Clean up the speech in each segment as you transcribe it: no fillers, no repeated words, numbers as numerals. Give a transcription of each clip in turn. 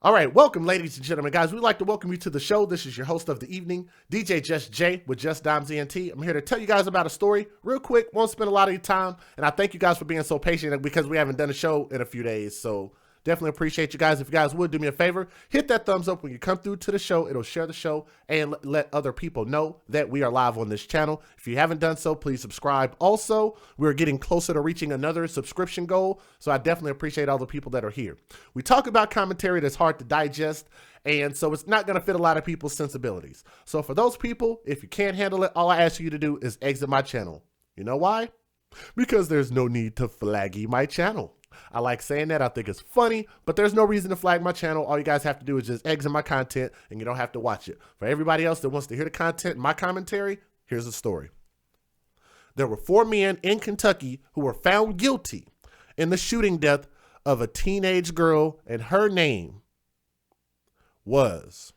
All right, welcome, ladies and gentlemen. Guys, we'd like to welcome you to the show. This is your host of the evening, DJ Just Jay with Just Dimes ENT. I'm here to tell you guys about a story real quick. Won't spend a lot of your time, and I thank you guys for being so patient because we haven't done a show in a few days. So definitely appreciate you guys. If you guys would do me a favor, hit that thumbs up when you come through to the show. It'll share the show and let other people know that we are live on this channel. If you haven't done so, please subscribe. Also, we're getting closer to reaching another subscription goal, so I definitely appreciate all the people that are here. We talk about commentary that's hard to digest, and so it's not going to fit a lot of people's sensibilities. So for those people, if you can't handle it, all I ask you to do is exit my channel. You know why? Because there's no need to flaggy my channel. I like saying that. I think it's funny, but there's no reason to flag my channel. All you guys have to do is just exit my content and you don't have to watch it. For everybody else that wants to hear the content and my commentary, here's the story. There were 4 men in Kentucky who were found guilty in the shooting death of a teenage girl, and her name was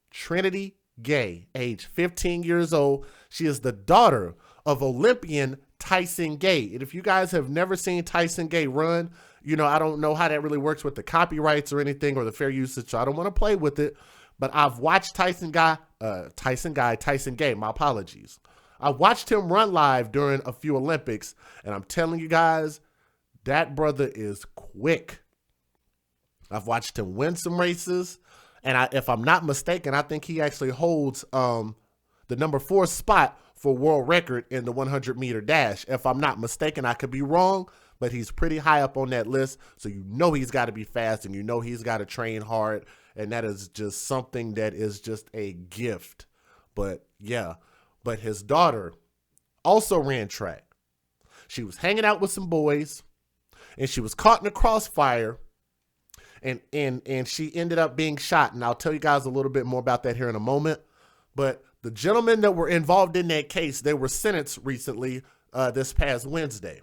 Trinity Gay, age 15 years old. She is the daughter of Olympian Tyson Gay. And if you guys have never seen Tyson Gay run, you know, I don't know how that really works with the copyrights or anything or the fair usage, so I don't want to play with it. But I've watched Tyson Gay, my apologies. I watched him run live during a few Olympics, and I'm telling you guys, that brother is quick. I've watched him win some races, and if I'm not mistaken, I think he actually holds the number 4 spot for world record in the 100-meter dash. If I'm not mistaken, I could be wrong, but he's pretty high up on that list. So you know he's got to be fast, and you know he's got to train hard, and that is just something that is just a gift. But yeah, but his daughter also ran track. She was hanging out with some boys, and she was caught in a crossfire, and she ended up being shot. And I'll tell you guys a little bit more about that here in a moment. But the gentlemen that were involved in that case, they were sentenced recently this past Wednesday.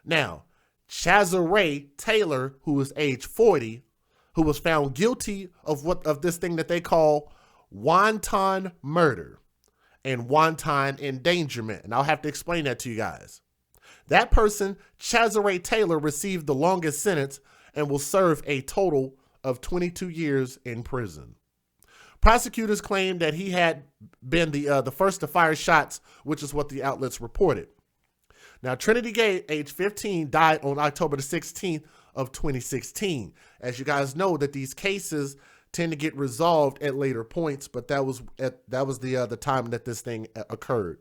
Now, Cja Taylor, who was age 40, who was found guilty of this thing that they call wanton murder and wanton endangerment. And I'll have to explain that to you guys. That person, Cja Taylor, received the longest sentence and will serve a total of 22 years in prison. Prosecutors claimed that he had been the first to fire shots, which is what the outlets reported. Now, Trinity Gay, age 15, died on October the 16th of 2016. As you guys know, that these cases tend to get resolved at later points, but that was the time that this thing occurred.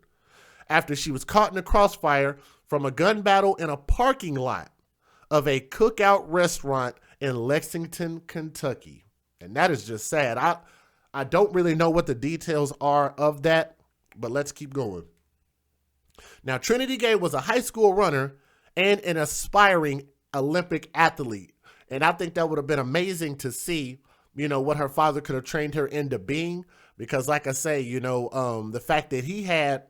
After she was caught in a crossfire from a gun battle in a parking lot of a cookout restaurant in Lexington, Kentucky. And that is just sad. I don't really know what the details are of that, but let's keep going. Now, Trinity Gay was a high school runner and an aspiring Olympic athlete. And I think that would have been amazing to see, you know, what her father could have trained her into being. Because like I say, you know, the fact that he had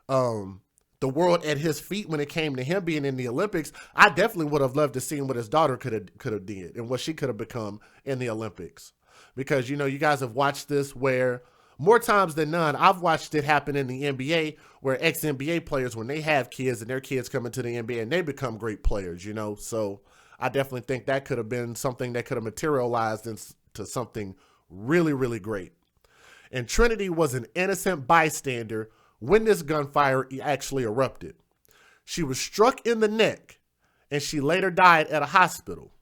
the world at his feet when it came to him being in the Olympics, I definitely would have loved to see what his daughter could have did and what she could have become in the Olympics. Because, you know, you guys have watched this where more times than none, I've watched it happen in the NBA where ex-NBA players, when they have kids and their kids come into the NBA and they become great players, you know. So I definitely think that could have been something that could have materialized into something really, really great. And Trinity was an innocent bystander when this gunfire actually erupted. She was struck in the neck and she later died at a hospital.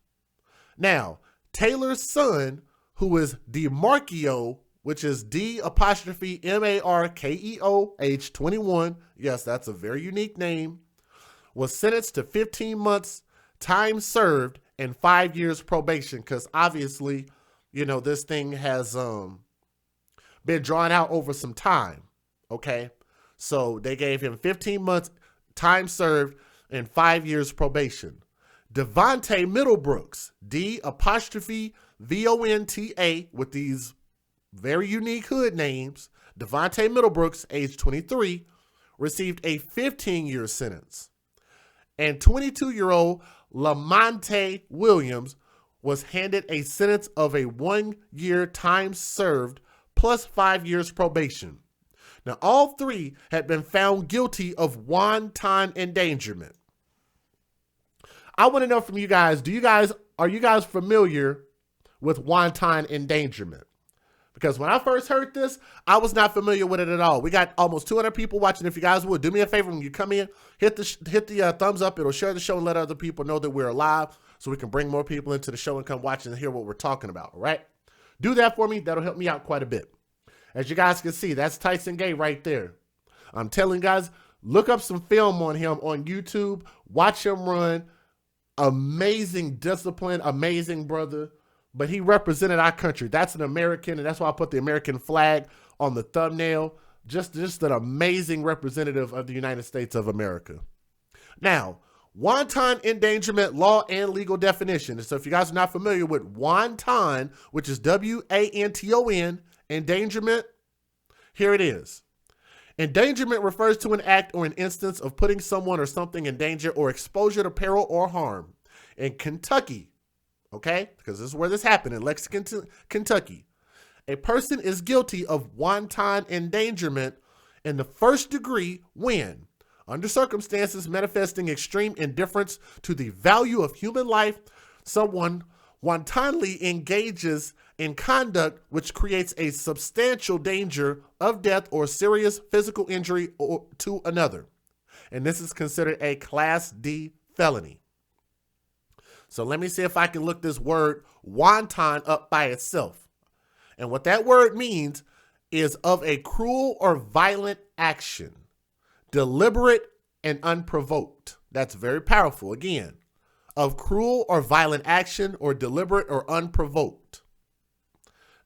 Now, Taylor's son, who is DeMarkeo, which is D''Markeo, age 21. Yes, that's a very unique name. Was sentenced to 15 months, time served, and 5 years probation. Because obviously, you know, this thing has been drawn out over some time. Okay, so they gave him 15 months, time served, and 5 years probation. Devontae Middlebrooks, D''Vonta, with these very unique hood names. Devontae Middlebrooks, age 23, received a 15-year sentence. And 22-year-old Lamonte Williams was handed a sentence of a 1-year time served plus 5 years probation. Now, all three had been found guilty of wanton endangerment. I want to know from you guys, are you guys familiar with wanton endangerment. Because when I first heard this, I was not familiar with it at all. We got almost 200 people watching. If you guys would, do me a favor when you come in, hit the thumbs up. It'll share the show and let other people know that we're alive so we can bring more people into the show and come watch and hear what we're talking about, all right? Do that for me. That'll help me out quite a bit. As you guys can see, that's Tyson Gay right there. I'm telling you guys, look up some film on him on YouTube. Watch him run. Amazing discipline, amazing brother. But he represented our country. That's an American, and that's why I put the American flag on the thumbnail. Just an amazing representative of the United States of America. Now, wanton endangerment law and legal definition. So if you guys are not familiar with wanton, which is W-A-N-T-O-N, endangerment, here it is. Endangerment refers to an act or an instance of putting someone or something in danger or exposure to peril or harm. In Kentucky, okay, because this is where this happened, in Lexington, Kentucky, a person is guilty of wanton endangerment in the first degree when, under circumstances manifesting extreme indifference to the value of human life, someone wantonly engages in conduct which creates a substantial danger of death or serious physical injury to another. And this is considered a Class D felony. So let me see if I can look this word wanton up by itself. And what that word means is of a cruel or violent action, deliberate and unprovoked. That's very powerful. Again, of cruel or violent action or deliberate or unprovoked.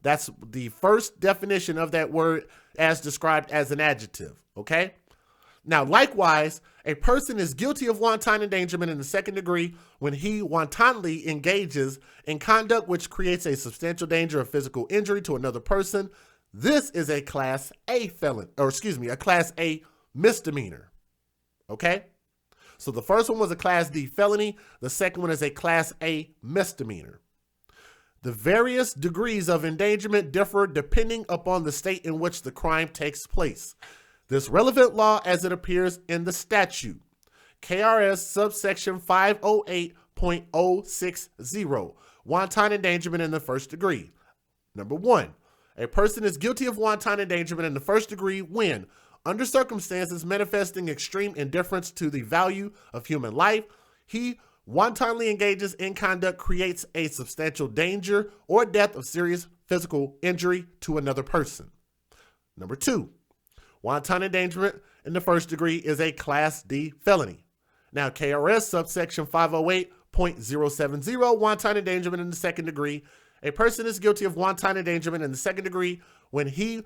That's the first definition of that word as described as an adjective, okay? Now, likewise, a person is guilty of wanton endangerment in the second degree when he wantonly engages in conduct which creates a substantial danger of physical injury to another person. This is a Class A felon, or excuse me, a Class A misdemeanor, okay? So the first one was a Class D felony. The second one is a Class A misdemeanor. The various degrees of endangerment differ depending upon the state in which the crime takes place. This relevant law as it appears in the statute, KRS subsection 508.060, wanton endangerment in the first degree. Number 1, a person is guilty of wanton endangerment in the first degree when, under circumstances manifesting extreme indifference to the value of human life, he wantonly engages in conduct creates a substantial danger or death of serious physical injury to another person. Number 2, wanton endangerment in the first degree is a Class D felony. Now, KRS subsection 508.070, wanton endangerment in the second degree. A person is guilty of wanton endangerment in the second degree when he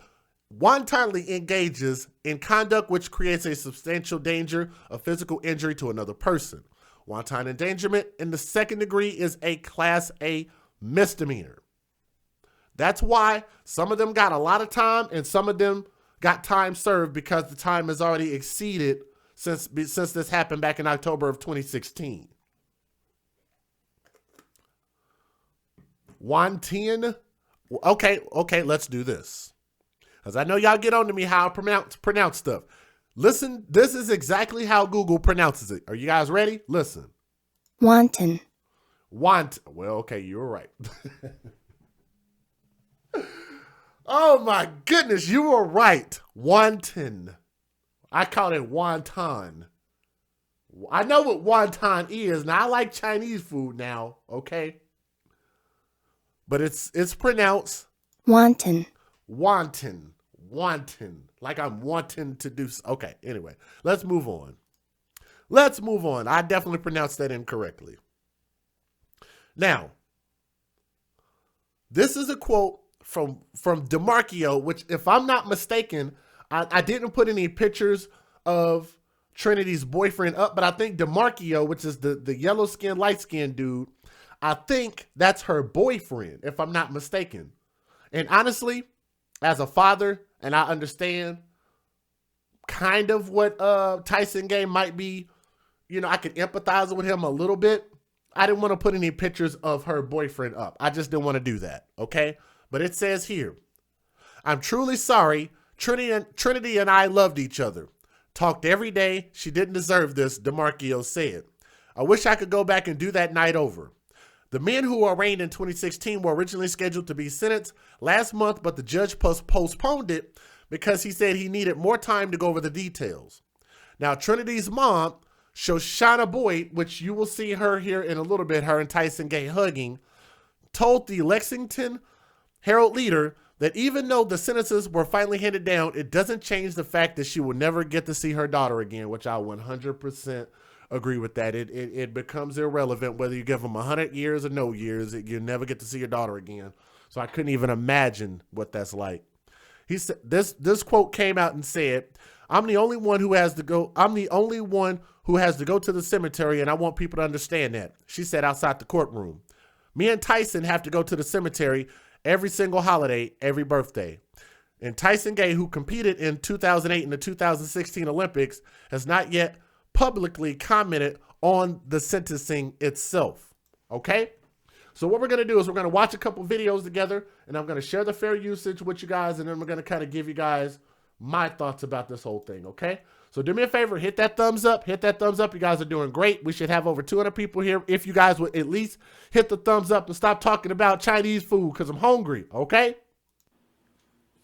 wantonly engages in conduct which creates a substantial danger of physical injury to another person. Wanton endangerment in the second degree is a Class A misdemeanor. That's why some of them got a lot of time and some of them got time served because the time has already exceeded since this happened back in October of 2016. Wanton. Okay, let's do this. Because I know y'all get on to me how I pronounce stuff. Listen, this is exactly how Google pronounces it. Are you guys ready? Listen. Wanton. Well, okay, you were right. Oh my goodness, you were right. Wanton. I call it wonton. I know what wonton is. Now, I like Chinese food now, okay? But it's pronounced Wanton. Wanton. Like I'm wanting to do. Okay, anyway, let's move on. I definitely pronounced that incorrectly. Now, this is a quote from DeMarco, which, if I'm not mistaken, I didn't put any pictures of Trinity's boyfriend up, but I think DeMarco, which is the yellow-skinned, light-skinned dude, I think that's her boyfriend, if I'm not mistaken. And honestly, as a father, and I understand kind of what Tyson Gay might be, I could empathize with him a little bit. I didn't want to put any pictures of her boyfriend up. I just didn't want to do that, okay? But it says here, I'm truly sorry. Trinity and I loved each other. Talked every day. She didn't deserve this, DeMarco said. I wish I could go back and do that night over. The men who were arraigned in 2016 were originally scheduled to be sentenced last month, but the judge postponed it because he said he needed more time to go over the details. Now, Trinity's mom, Shoshana Boyd, which you will see her here in a little bit, her and Tyson Gay hugging, told the Lexington Herald-Leader that even though the sentences were finally handed down, it doesn't change the fact that she will never get to see her daughter again, which I 100% agree with that. It becomes irrelevant whether you give them 100 years or no years. You never get to see your daughter again. So I couldn't even imagine what that's like. He said this quote came out and said, I'm the only one who has to go to the cemetery, and I want people to understand that. She said outside the courtroom. Me and Tyson have to go to the cemetery every single holiday, every birthday. And Tyson Gay, who competed in 2008 in the 2016 Olympics, has not yet publicly commented on the sentencing itself. Okay? So what we're going to do is we're going to watch a couple videos together, and I'm going to share the fair usage with you guys, and then we're going to kind of give you guys my thoughts about this whole thing, okay? So do me a favor, hit that thumbs up. Hit that thumbs up. You guys are doing great. We should have over 200 people here. If you guys would at least hit the thumbs up and stop talking about Chinese food because I'm hungry, okay?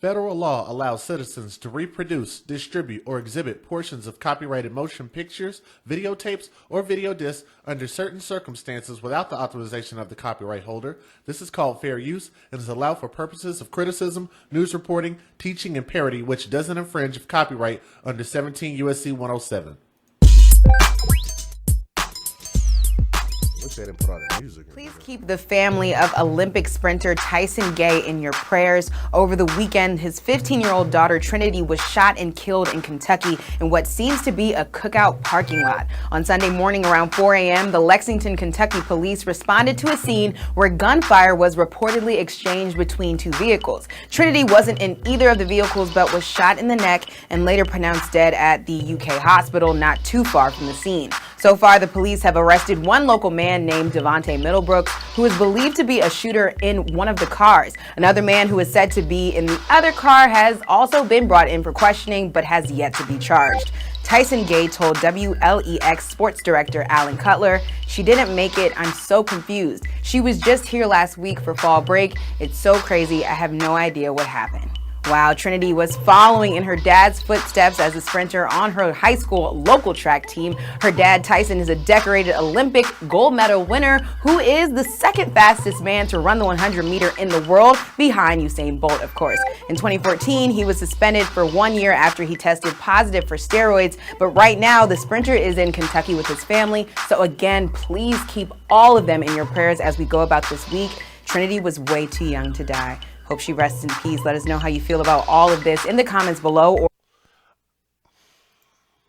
Federal law allows citizens to reproduce, distribute, or exhibit portions of copyrighted motion pictures, videotapes, or video discs under certain circumstances without the authorization of the copyright holder. This is called fair use and is allowed for purposes of criticism, news reporting, teaching, and parody, which doesn't infringe of copyright under 17 U.S.C. 107. Please keep the family of Olympic sprinter Tyson Gay in your prayers. Over the weekend, his 15-year-old daughter Trinity was shot and killed in Kentucky in what seems to be a cookout parking lot. On Sunday morning around 4 a.m., the Lexington, Kentucky police responded to a scene where gunfire was reportedly exchanged between two vehicles. Trinity wasn't in either of the vehicles but was shot in the neck and later pronounced dead at the UK hospital not too far from the scene. So far, the police have arrested one local man named Devontae Middlebrooks, who is believed to be a shooter in one of the cars. Another man who is said to be in the other car has also been brought in for questioning, but has yet to be charged. Tyson Gay told WLEX sports director Alan Cutler, "She didn't make it. I'm so confused. She was just here last week for fall break. It's so crazy. I have no idea what happened." Wow, Trinity was following in her dad's footsteps as a sprinter on her high school local track team. Her dad, Tyson, is a decorated Olympic gold medal winner who is the second fastest man to run the 100-meter in the world, behind Usain Bolt, of course. In 2014, he was suspended for 1 year after he tested positive for steroids, but right now the sprinter is in Kentucky with his family. So again, please keep all of them in your prayers as we go about this week. Trinity was way too young to die. Hope she rests in peace. Let us know how you feel about all of this in the comments below.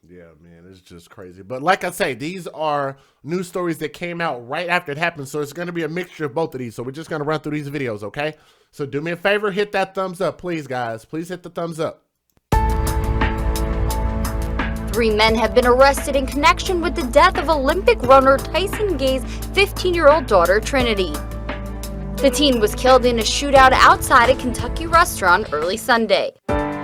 Yeah, man, it's just crazy. But like I say, these are news stories that came out right after it happened. So it's going to be a mixture of both of these. So we're just going to run through these videos, okay? So do me a favor, hit that thumbs up, please, guys. Please hit the thumbs up. 3 men have been arrested in connection with the death of Olympic runner Tyson Gay's 15-year-old daughter, Trinity. The teen was killed in a shootout outside a Kentucky restaurant early Sunday.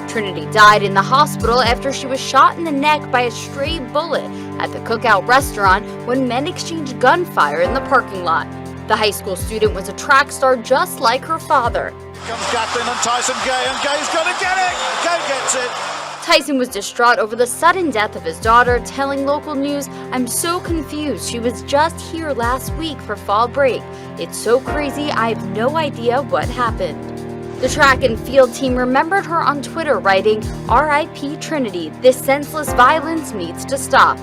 Trinity died in the hospital after she was shot in the neck by a stray bullet at the cookout restaurant when men exchanged gunfire in the parking lot. The high school student was a track star just like her father. Comes Gatlin and Tyson Gay, and Gay's going to get it! Gay gets it! Tyson was distraught over the sudden death of his daughter, telling local news, "I'm so confused. She was just here last week for fall break. It's so crazy, I have no idea what happened." The track and field team remembered her on Twitter, writing, "R.I.P. Trinity, this senseless violence needs to stop."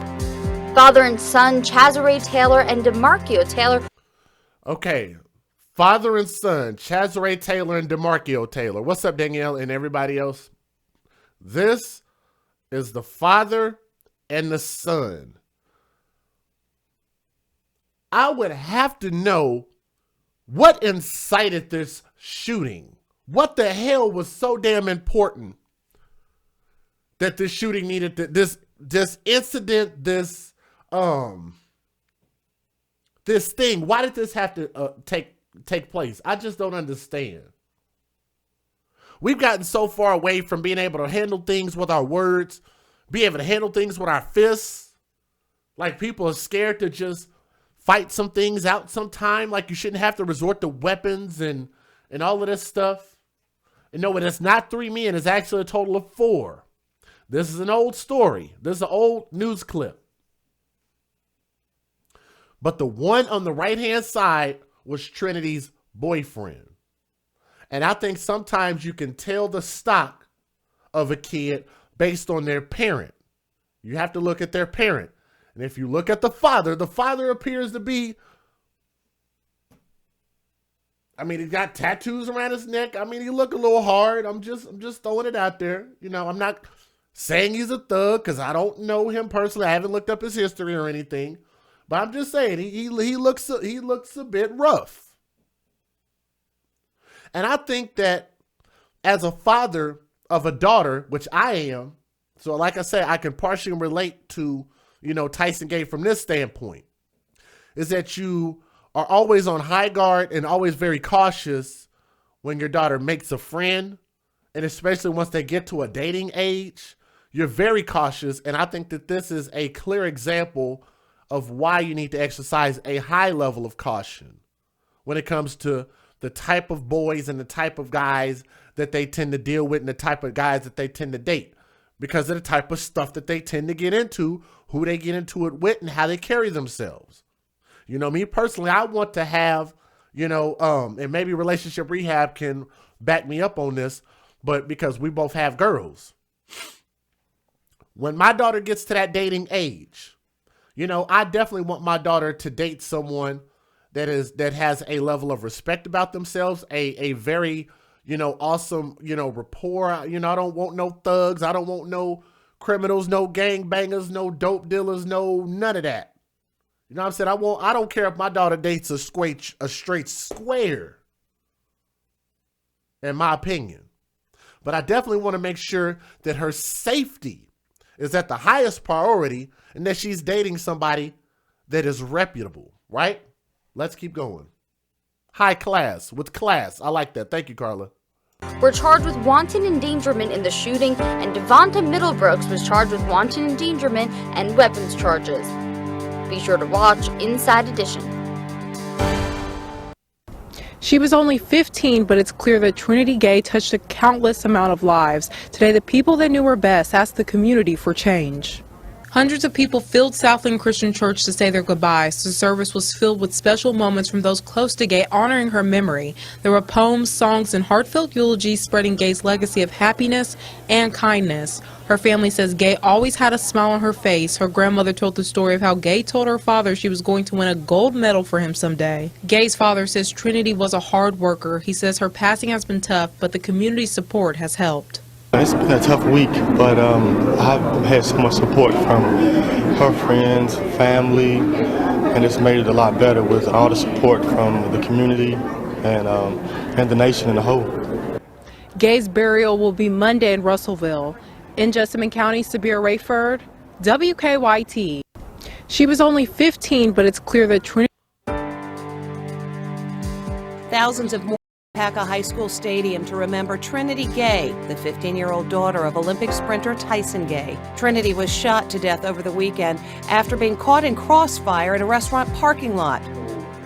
Father and son, Chazare Taylor and DeMarcio Taylor. Okay, father and son, Chazare Taylor and DeMarcio Taylor. What's up, Danielle and everybody else? This is the father and the son. I would have to know what incited this shooting. What the hell was so damn important that this shooting needed to, this incident, this thing? Why did this have to take place? I just don't understand. We've gotten so far away from being able to handle things with our words, be able to handle things with our fists. Like, people are scared to just fight some things out sometime. Like, you shouldn't have to resort to weapons and all of this stuff. And no, it's not 3 men. It's actually a total of 4. This is an old story. This is an old news clip. But the one on the right-hand side was Trinity's boyfriend. And I think sometimes you can tell the stock of a kid based on their parent. You have to look at their parent. And if you look at the father appears to be, I mean, he got tattoos around his neck. I mean, he look a little hard. I'm just throwing it out there. You know, I'm not saying he's a thug because I don't know him personally. I haven't looked up his history or anything. But I'm just saying he looks a bit rough. And I think that as a father of a daughter, which I am, so like I say, I can partially relate to, you know, Tyson Gay from this standpoint, is that you are always on high guard and always very cautious when your daughter makes a friend. And especially once they get to a dating age, you're very cautious. And I think that this is a clear example of why you need to exercise a high level of caution when it comes to the type of boys and the type of guys that they tend to deal with and the type of guys that they tend to date, because of the type of stuff that they tend to get into, who they get into it with, and how they carry themselves. You know, me personally, I want to have, you know, and maybe Relationship Rehab can back me up on this, but because we both have girls. When my daughter gets to that dating age, you know, I definitely want my daughter to date someone that has a level of respect about themselves, a very, you know, awesome, you know, rapport. You know, I don't want no thugs. I don't want no criminals, no gangbangers, no dope dealers, no none of that. You know what I'm saying? I don't care if my daughter dates a straight square, in my opinion. But I definitely want to make sure that her safety is at the highest priority and that she's dating somebody that is reputable, right? Let's keep going. High class, with class. I like that. Thank you, Carla. Were charged with wanton endangerment in the shooting, and Devonta Middlebrooks was charged with wanton endangerment and weapons charges. Be sure to watch Inside Edition. She was only 15, but it's clear that Trinity Gay touched a countless amount of lives. Today, the people that knew her best asked the community for change. Hundreds of people filled Southland Christian Church to say their goodbyes. The service was filled with special moments from those close to Gay honoring her memory. There were poems, songs, and heartfelt eulogies spreading Gay's legacy of happiness and kindness. Her family says Gay always had a smile on her face. Her grandmother told the story of how Gay told her father she was going to win a gold medal for him someday. Gay's father says Trinity was a hard worker. He says her passing has been tough, but the community support has helped. It's been a tough week, but I've had so much support from her friends, family, and it's made it a lot better with all the support from the community and the nation in the whole. Gay's burial will be Monday in Russellville. In Jessamine County, Sabir Rayford, WKYT. She was only 15, but it's clear that Trinity. Thousands of more pack a high school stadium to remember Trinity Gay, the 15-year-old daughter of Olympic sprinter Tyson Gay. Trinity was shot to death over the weekend after being caught in crossfire at a restaurant parking lot.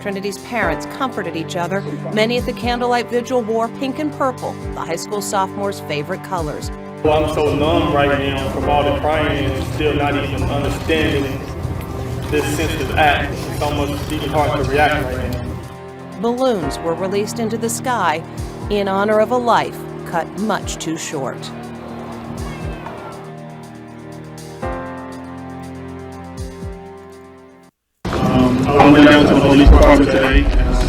Trinity's parents comforted each other. Many at the candlelight vigil wore pink and purple, the high school sophomore's favorite colors. Well, I'm so numb right now from all the crying and still not even understanding this senseless act. It's almost even hard to react right now. Balloons were released into the sky in honor of a life cut much too short. I went down to the police department today and I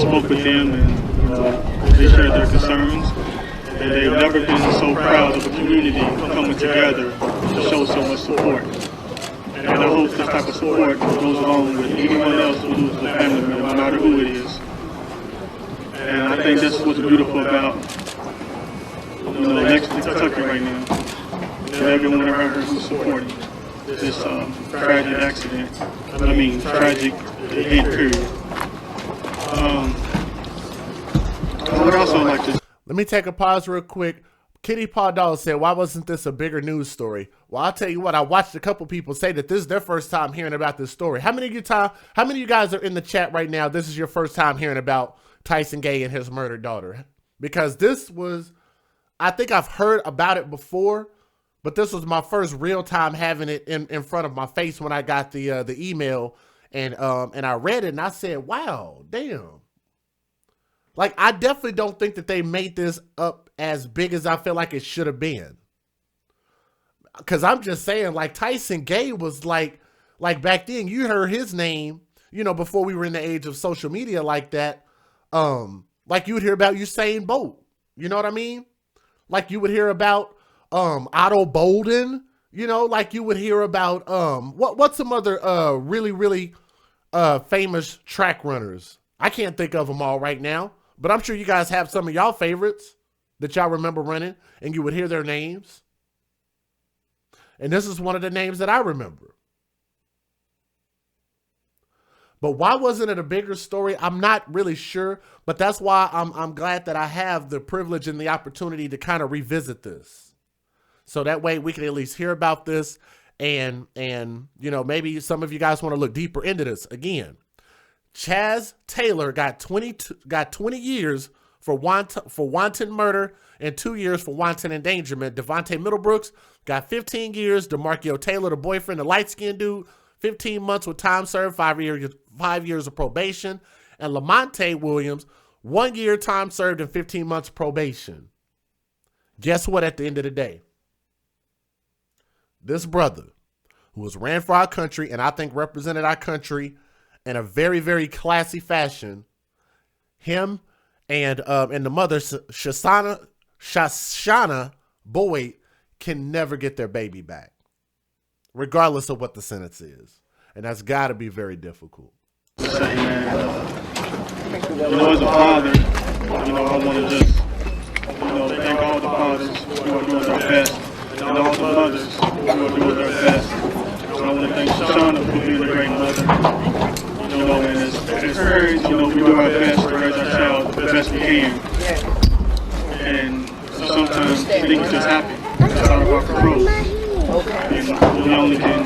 spoke with them, and they shared their concerns. And they've never been so proud of a community coming together to show so much support. And I hope this type of support goes along with anyone else who loses a family member, no matter who it is. And I think that's what's beautiful about, next to Kentucky right now, that everyone around here who's supporting this tragic accident. Tragic event, period. I would also like to... Let me take a pause real quick. Kitty Paw Dog said, why wasn't this a bigger news story? Well, I'll tell you what, I watched a couple people say that this is their first time hearing about this story. How many of you guys are in the chat right now? This is your first time hearing about Tyson Gay and his murdered daughter. Because this was, I think I've heard about it before, but this was my first real time having it in front of my face when I got the email and I read it and I said, wow, damn. Like, I definitely don't think that they made this up as big as I feel like it should have been. Because I'm just saying, like, Tyson Gay was like back then, you heard his name, you know, before we were in the age of social media like that. Like you would hear about Usain Bolt. You know what I mean? Like you would hear about Otto Bolden. You know, like you would hear about what's some other really famous track runners. I can't think of them all right now. But I'm sure you guys have some of y'all favorites that y'all remember running and you would hear their names. And this is one of the names that I remember. But why wasn't it a bigger story? I'm not really sure, but that's why I'm glad that I have the privilege and the opportunity to kind of revisit this. So that way we can at least hear about this and you know, maybe some of you guys want to look deeper into this again. Chaz Taylor got 20 years for wanton murder and 2 years for wanton endangerment. Devontae Middlebrooks got 15 years. DeMarquio Taylor, the boyfriend, the light-skinned dude, 15 months with time served, 5 years of probation. And Lamonte Williams, 1 year time served and 15 months probation. Guess what at the end of the day? This brother, who was ran for our country and I think represented our country in a very classy fashion, him and the mother, Shoshana Boyd, can never get their baby back, regardless of what the sentence is. And that's got to be very difficult. You know, as a father, you know, I want to just, you know, thank all the fathers who are doing their best, and all the mothers who are doing their best. So I want to thank Shoshana for being a great mother. You know, and as parents, you know, we do our best to raise our child the best we can. And sometimes things just happen. It's out of our control. And we only can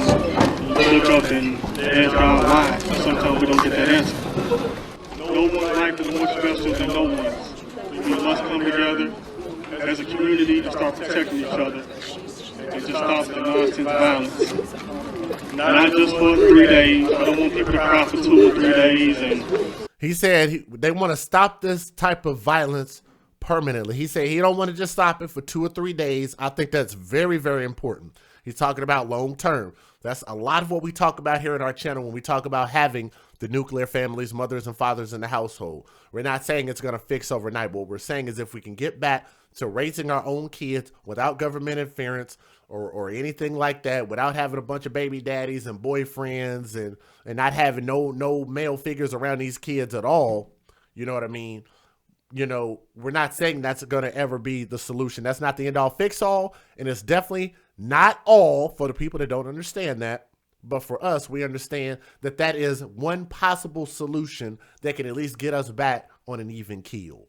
look up and ask God why. Sometimes we don't get that answer. No one's life is more special than no one's. We must come together as a community and start protecting each other and to stop the nonsense violence. Not just for 3 days. I don't want people to cry for 2 or 3 days. And he said they want to stop this type of violence permanently. He said he don't want to just stop it for 2 or 3 days. I think that's very important. He's talking about long term. That's a lot of what we talk about here in our channel when we talk about having the nuclear families, mothers and fathers in the household. We're not saying it's going to fix overnight. What we're saying is if we can get back to raising our own kids without government interference or anything like that, without having a bunch of baby daddies and boyfriends and not having no male figures around these kids at all, you know what I mean? You know, we're not saying that's going to ever be the solution. That's not the end all fix all. And it's definitely not all for the people that don't understand that. But for us, we understand that that is one possible solution that can at least get us back on an even keel.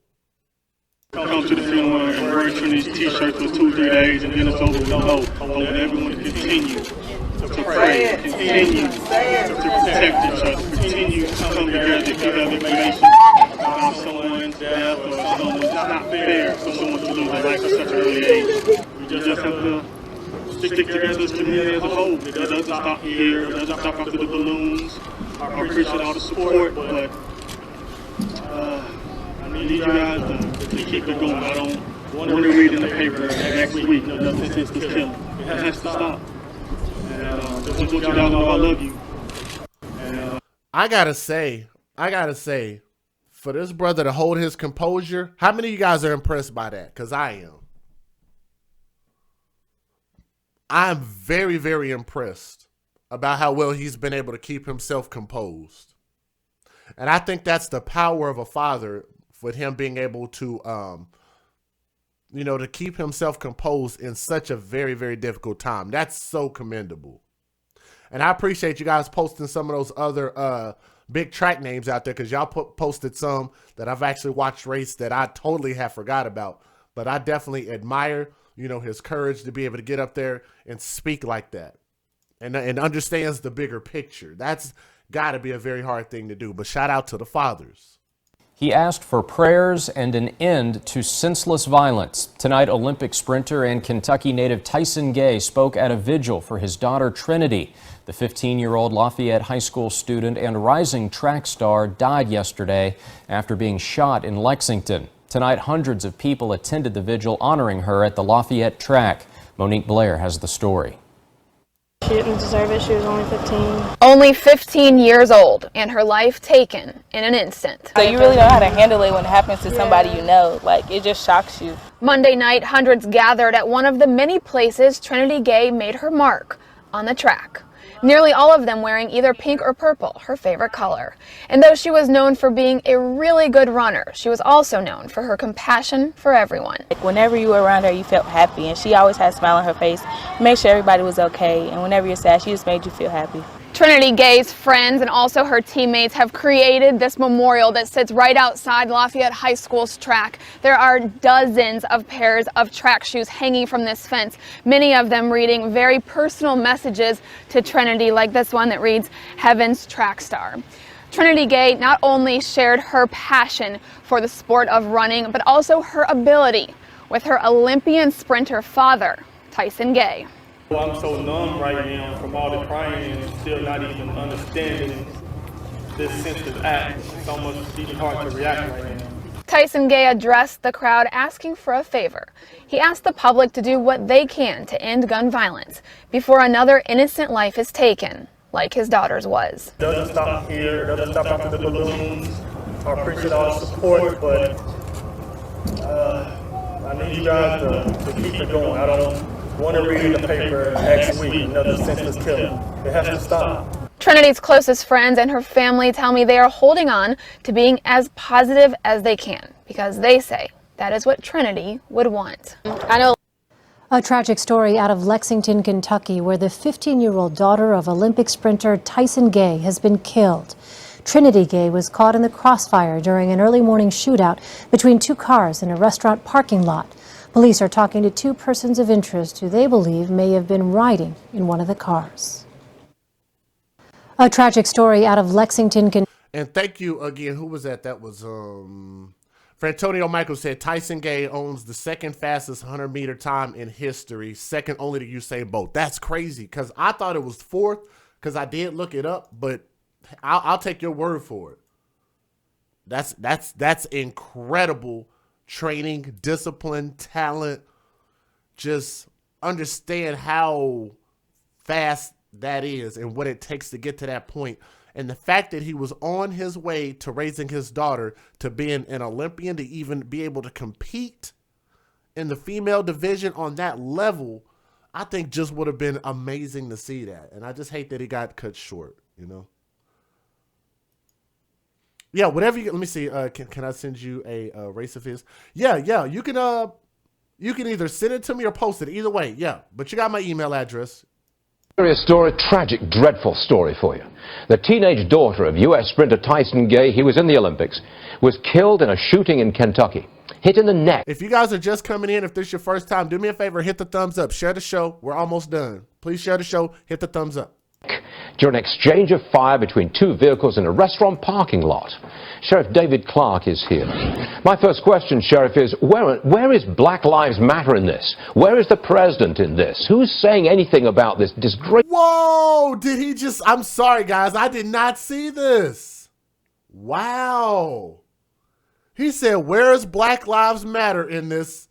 Come to the funeral and wear these t-shirts for 2 or 3 days and then it's over. No, I want everyone to continue to pray, continue to protect each other, continue to come together to give out information about someone's death or someone's not fair for someone to lose their life at such an early age. We just have to stick together as a community as a whole. It doesn't stop here, it doesn't stop after the balloons. I appreciate all the support, but I need you guys to keep it going. I don't want to read in the paper next week, this is killing. It has to stop. And just want you guys to know I love you. I gotta say, for this brother to hold his composure, how many of you guys are impressed by that? Because I am. I'm very impressed about how well he's been able to keep himself composed. And I think that's the power of a father, with him being able to, you know, to keep himself composed in such a very difficult time. That's so commendable. And I appreciate you guys posting some of those other big track names out there, because y'all posted some that I've actually watched race that I totally have forgot about. But I definitely admire you know, his courage to be able to get up there and speak like that and understands the bigger picture. That's got to be a very hard thing to do. But shout out to the fathers. He asked for prayers and an end to senseless violence. Tonight, Olympic sprinter and Kentucky native Tyson Gay spoke at a vigil for his daughter Trinity. The 15-year-old Lafayette High School student and rising track star died yesterday after being shot in Lexington. Tonight, hundreds of people attended the vigil honoring her at the Lafayette track. Monique Blair has the story. She didn't deserve it. She was only 15. Only 15 years old and her life taken in an instant. So you really don't know how to handle it when it happens to somebody you know. Like, it just shocks you. Monday night, hundreds gathered at one of the many places Trinity Gay made her mark, on the track. Nearly all of them wearing either pink or purple, her favorite color. And though she was known for being a really good runner, she was also known for her compassion for everyone. Whenever you were around her, you felt happy, and she always had a smile on her face, made sure everybody was okay, and whenever you're sad, she just made you feel happy. Trinity Gay's friends and also her teammates have created this memorial that sits right outside Lafayette High School's track. There are dozens of pairs of track shoes hanging from this fence, many of them reading very personal messages to Trinity, like this one that reads, "Heaven's Track Star." Trinity Gay not only shared her passion for the sport of running, but also her ability with her Olympian sprinter father, Tyson Gay. I'm so numb right now from all the crying and still not even understanding this senseless act. It's almost even hard to react right now. Tyson Gay addressed the crowd asking for a favor. He asked the public to do what they can to end gun violence before another innocent life is taken, like his daughter's was. It doesn't stop here, it doesn't stop after the balloons. I appreciate all the support, but I need you guys to keep it going. I don't want to read in the paper next week another senseless killing. It has to stop. Trinity's closest friends and her family tell me they are holding on to being as positive as they can because they say that is what Trinity would want. I know. A tragic story out of Lexington, Kentucky, where the 15-year-old daughter of Olympic sprinter Tyson Gay has been killed. Trinity Gay was caught in the crossfire during an early morning shootout between two cars in a restaurant parking lot. Police are talking to two persons of interest who they believe may have been riding in one of the cars. A tragic story out of Lexington, Kentucky. And thank you again. Who was that? That was Frantonio Michael said Tyson Gay owns the second fastest 100-meter time in history, second only to Usain Bolt. That's crazy because I thought it was fourth because I did look it up, but I'll take your word for it. That's incredible. Training, discipline, talent, just understand how fast that is and what it takes to get to that point. And the fact that he was on his way to raising his daughter to being an Olympian, to even be able to compete in the female division on that level, I think just would have been amazing to see that. And I just hate that he got cut short, you know? Yeah, whatever you, let me see. Can I send you a race of his? Yeah. You can either send it to me or post it. Either way, yeah. But you got my email address. Serious story, tragic, dreadful story for you. The teenage daughter of U.S. sprinter Tyson Gay, he was in the Olympics, was killed in a shooting in Kentucky. Hit in the neck. If you guys are just coming in, if this is your first time, do me a favor, hit the thumbs up. Share the show. We're almost done. Please share the show. Hit the thumbs up. During an exchange of fire between two vehicles in a restaurant parking lot. Sheriff David Clark is here. My first question, Sheriff, is where is Black Lives Matter in this? Where is the president in this? Who's saying anything about this disgrace? Whoa, did he just, I'm sorry guys, I did not see this. Wow. He said, where is Black Lives Matter in this?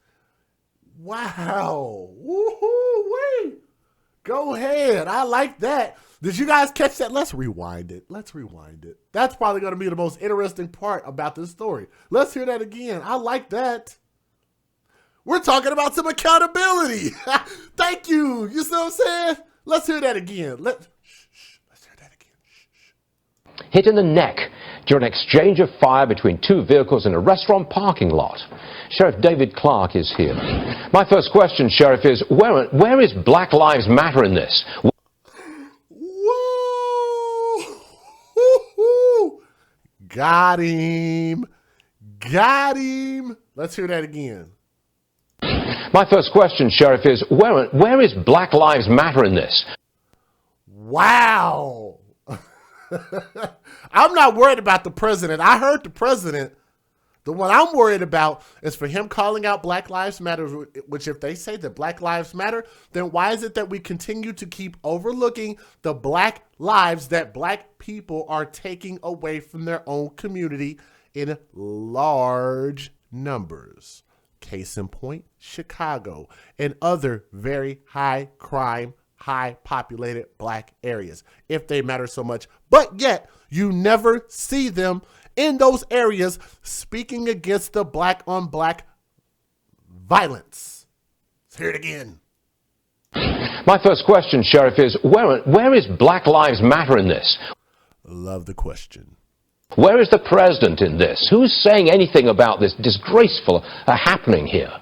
Wow. Woohoo, wait. Go ahead. I like that. Did you guys catch that? Let's rewind it. Let's rewind it. That's probably going to be the most interesting part about this story. Let's hear that again. I like that. We're talking about some accountability. Thank you. You see what I'm saying? Let's hear that again. Let's hear that again. Hit in the neck during an exchange of fire between two vehicles in a restaurant parking lot. Sheriff David Clark is here. My first question, Sheriff, is where is Black Lives Matter in this? Whoa! Got him. Got him. Let's hear that again. My first question, Sheriff, is where is Black Lives Matter in this? Wow. I'm not worried about the president. I heard the president. The one I'm worried about is for him calling out Black Lives Matter, which if they say that Black Lives Matter, then why is it that we continue to keep overlooking the black lives that black people are taking away from their own community in large numbers? Case in point, Chicago and other very high crime, high populated black areas, if they matter so much, but yet you never see them in those areas speaking against the black on black violence. Let's hear it again. My first question, Sheriff, is where is Black Lives Matter in this? Love the question. Where is the president in this? Who's saying anything about this disgraceful happening here?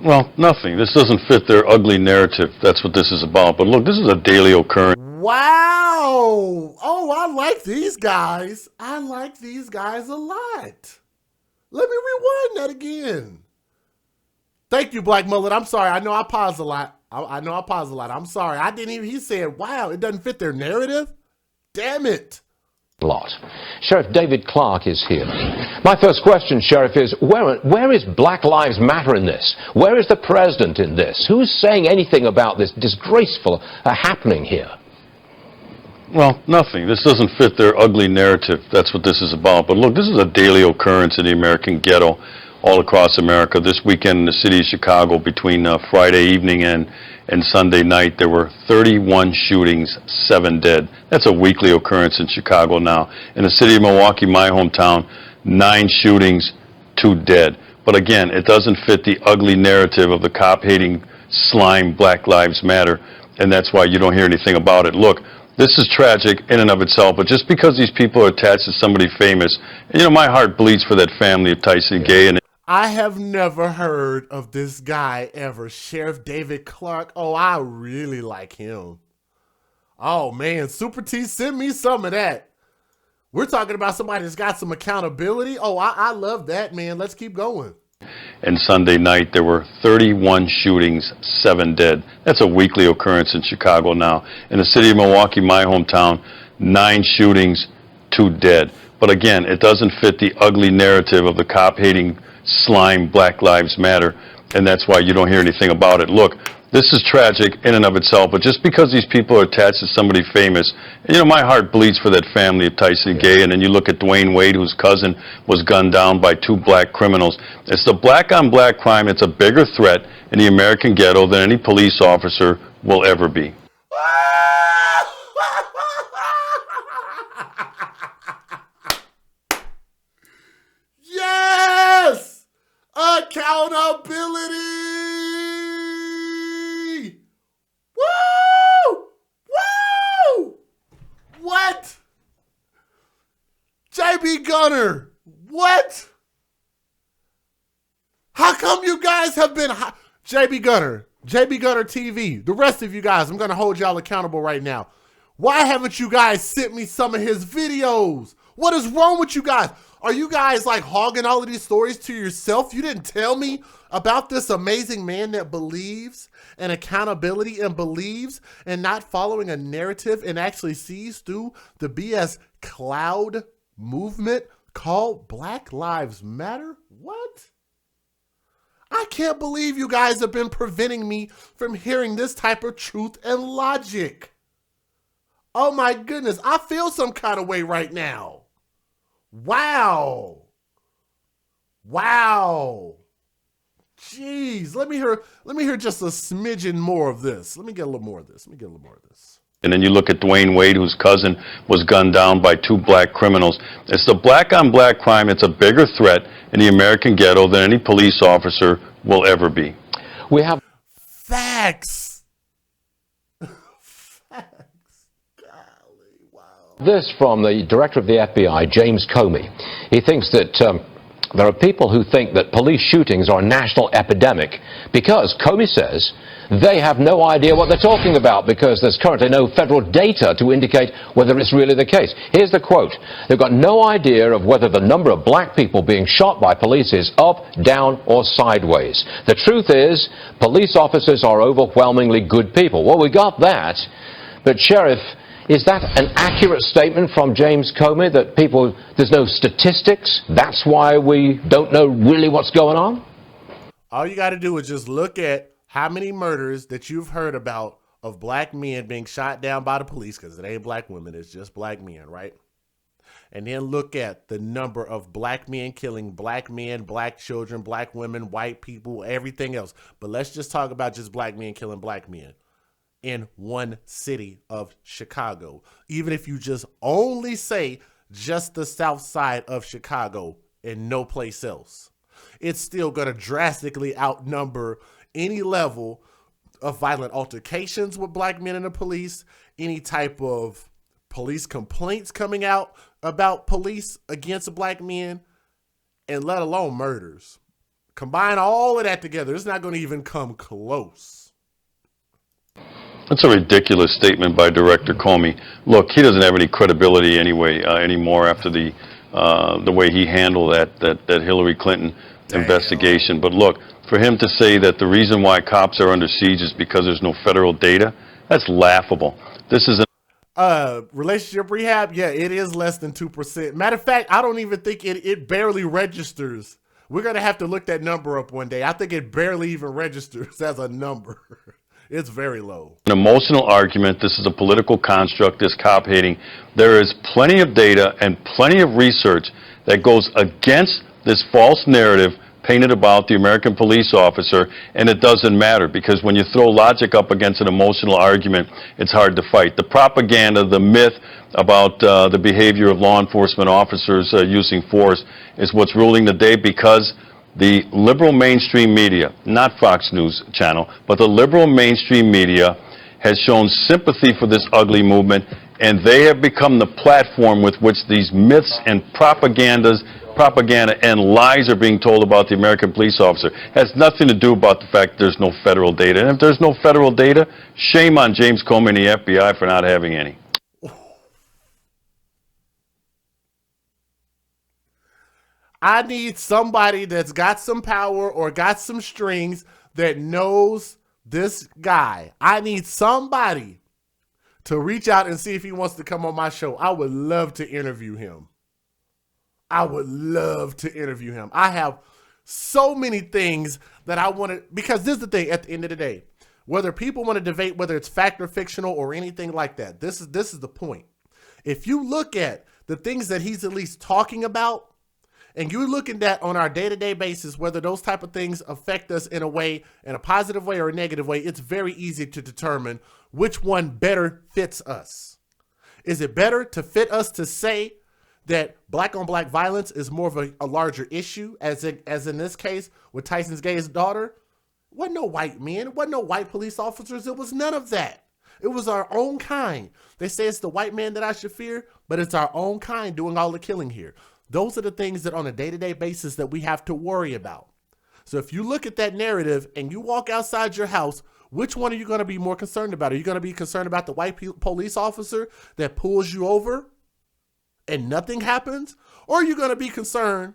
Well, nothing. This doesn't fit their ugly narrative. That's what this is about. But look, this is a daily occurrence. Wow. Oh, I like these guys. I like these guys a lot. Let me rewind that again. Thank you, Black Mullet. I'm sorry. I know I paused a lot. I know I paused a lot. I'm sorry. I didn't even, he said, wow, it doesn't fit their narrative. Damn it. Lot. Sheriff David Clark is here. My first question, Sheriff, is where is Black Lives Matter in this? Where is the president in this? Who's saying anything about this disgraceful happening here? Well, nothing. This doesn't fit their ugly narrative. That's what this is about. But look, this is a daily occurrence in the American ghetto all across America. This weekend in the city of Chicago, between Friday evening and Sunday night, there were 31 shootings, 7 dead. That's a weekly occurrence in Chicago now. In the city of Milwaukee, my hometown, 9 shootings, 2 dead. But again, it doesn't fit the ugly narrative of the cop-hating slime Black Lives Matter, and that's why you don't hear anything about it. Look, this is tragic in and of itself, but just because these people are attached to somebody famous, you know, my heart bleeds for that family of Tyson Gay. And I have never heard of this guy ever, Sheriff David Clark. Oh, I really like him. Oh, man, Super T, send me some of that. We're talking about somebody that's got some accountability. Oh, I love that, man. Let's keep going. And Sunday night, there were 31 shootings, 7 dead. That's a weekly occurrence in Chicago now. In the city of Milwaukee, my hometown, 9 shootings, 2 dead. But again, it doesn't fit the ugly narrative of the cop-hating slime Black Lives Matter, and that's why you don't hear anything about it. Look, this is tragic in and of itself, but just because these people are attached to somebody famous, you know, my heart bleeds for that family of Tyson Gay. And then you look at Dwayne Wade, whose cousin was gunned down by 2 black criminals. It's the black-on-black crime. It's a bigger threat in the American ghetto than any police officer will ever be. Yes! Accountability! Woo! Woo! What? JB Gunner, what? How come you guys have been JB Gunner TV, the rest of you guys, I'm going to hold y'all accountable right now. Why haven't you guys sent me some of his videos? What is wrong with you guys? Are you guys like hogging all of these stories to yourself? You didn't tell me about this amazing man that believes in accountability and believes in not following a narrative and actually sees through the BS cloud movement called Black Lives Matter? What? I can't believe you guys have been preventing me from hearing this type of truth and logic. Oh my goodness, I feel some kind of way right now. Wow. Wow. Jeez, let me hear just a smidgen more of this. Let me get a little more of this. And then you look at Dwayne Wade, whose cousin was gunned down by 2 black criminals. It's the black-on-black crime. It's a bigger threat in the American ghetto than any police officer will ever be. We have facts. This from the director of the FBI, James Comey. He thinks that There are people who think that police shootings are a national epidemic because Comey says they have no idea what they're talking about because there's currently no federal data to indicate whether it's really the case. Here's the quote. They've got no idea of whether the number of black people being shot by police is up, down, or sideways. The truth is, police officers are overwhelmingly good people. Well, we got that, but Sheriff, is that an accurate statement from James Comey that there's no statistics? That's why we don't know really what's going on? All you got to do is just look at how many murders that you've heard about of black men being shot down by the police, because it ain't black women, it's just black men, right? And then look at the number of black men killing black men, black children, black women, white people, everything else. But let's just talk about just black men killing black men in one city of Chicago. Even if you just only say just the south side of Chicago and no place else, it's still going to drastically outnumber any level of violent altercations with black men and the police, any type of police complaints coming out about police against black men, and let alone murders. Combine all of that together, it's not going to even come close. That's a ridiculous statement by Director Comey. Look, he doesn't have any credibility anyway anymore after the way he handled that Hillary Clinton investigation. But look, for him to say that the reason why cops are under siege is because there's no federal data, that's laughable. This is relationship rehab, yeah, it is less than 2%. Matter of fact, I don't even think it barely registers. We're going to have to look that number up one day. I think it barely even registers as a number. It's very low. An emotional argument. This is a political construct, this cop hating. There is plenty of data and plenty of research that goes against this false narrative painted about the American police officer, and it doesn't matter because when you throw logic up against an emotional argument, it's hard to fight. The propaganda, the myth about the behavior of law enforcement officers using force is what's ruling the day because the liberal mainstream media, not Fox News Channel, but the liberal mainstream media has shown sympathy for this ugly movement, and they have become the platform with which these myths and propaganda and lies are being told about the American police officer. It has nothing to do about the fact that there's no federal data. And if there's no federal data, shame on James Comey and the FBI for not having any. I need somebody that's got some power or got some strings that knows this guy. I need somebody to reach out and see if he wants to come on my show. I would love to interview him. I would love to interview him. I have so many things that I want to, because this is the thing at the end of the day, whether people want to debate whether it's fact or fictional or anything like that, this is the point. If you look at the things that he's at least talking about, and you're looking at on our day-to-day basis, whether those type of things affect us in a way, in a positive way or a negative way, it's very easy to determine which one better fits us. Is it better to fit us to say that black-on-black violence is more of a larger issue, as in this case with Tyson Gay's daughter? Wasn't no white men, wasn't no white police officers, it was none of that. It was our own kind. They say it's the white man that I should fear, but it's our own kind doing all the killing here. Those are the things that on a day-to-day basis that we have to worry about. So if you look at that narrative and you walk outside your house, which one are you going to be more concerned about? Are you going to be concerned about the white police officer that pulls you over and nothing happens? Or are you going to be concerned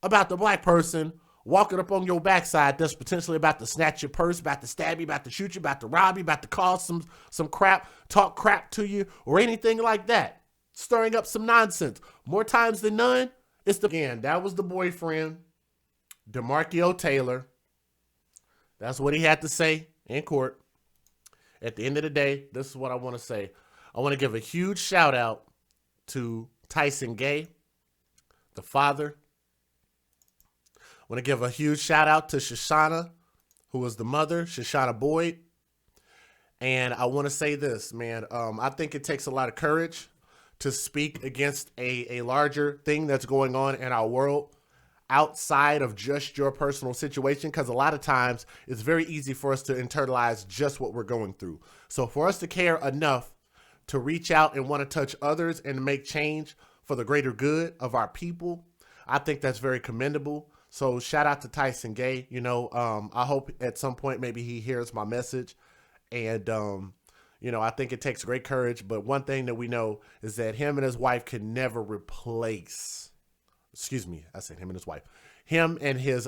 about the black person walking up on your backside that's potentially about to snatch your purse, about to stab you, about to shoot you, about to rob you, about to cause some crap, talk crap to you, or anything like that? Stirring up some nonsense. More times than none, it's again, that was the boyfriend, DeMarquio Taylor. That's what he had to say in court. At the end of the day, this is what I want to say. I want to give a huge shout out to Tyson Gay, the father. I want to give a huge shout out to Shoshana, who was the mother, Shoshana Boyd. And I want to say this, man. I think it takes a lot of courage to speak against a larger thing that's going on in our world outside of just your personal situation, because a lot of times it's very easy for us to internalize just what we're going through. So for us to care enough to reach out and want to touch others and make change for the greater good of our people, I think that's very commendable. So shout out to Tyson Gay. You know, I hope at some point maybe he hears my message. And, you know, I think it takes great courage. But one thing that we know is that him and his wife can never replace, excuse me, I said him and his wife. Him and his,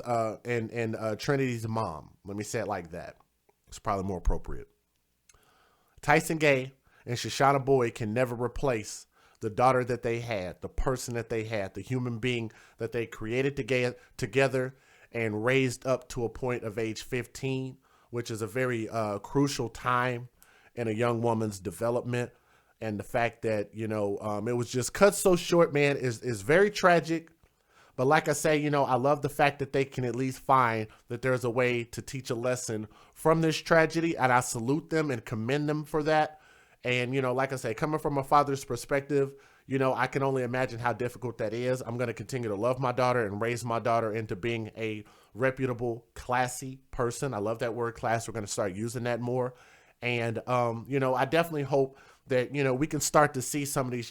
Trinity's mom. Let me say it like that. It's probably more appropriate. Tyson Gay and Shoshana Boyd can never replace the daughter that they had, the person that they had, the human being that they created together and raised up to a point of age 15, which is a very crucial time in a young woman's development. And the fact that, you know, it was just cut so short, man, is very tragic. But like I say, you know, I love the fact that they can at least find that there's a way to teach a lesson from this tragedy. And I salute them and commend them for that. And, you know, like I say, coming from a father's perspective, you know, I can only imagine how difficult that is. I'm going to continue to love my daughter and raise my daughter into being a reputable, classy person. I love that word class. We're going to start using that more. And, you know, I definitely hope that, you know, we can start to see some of these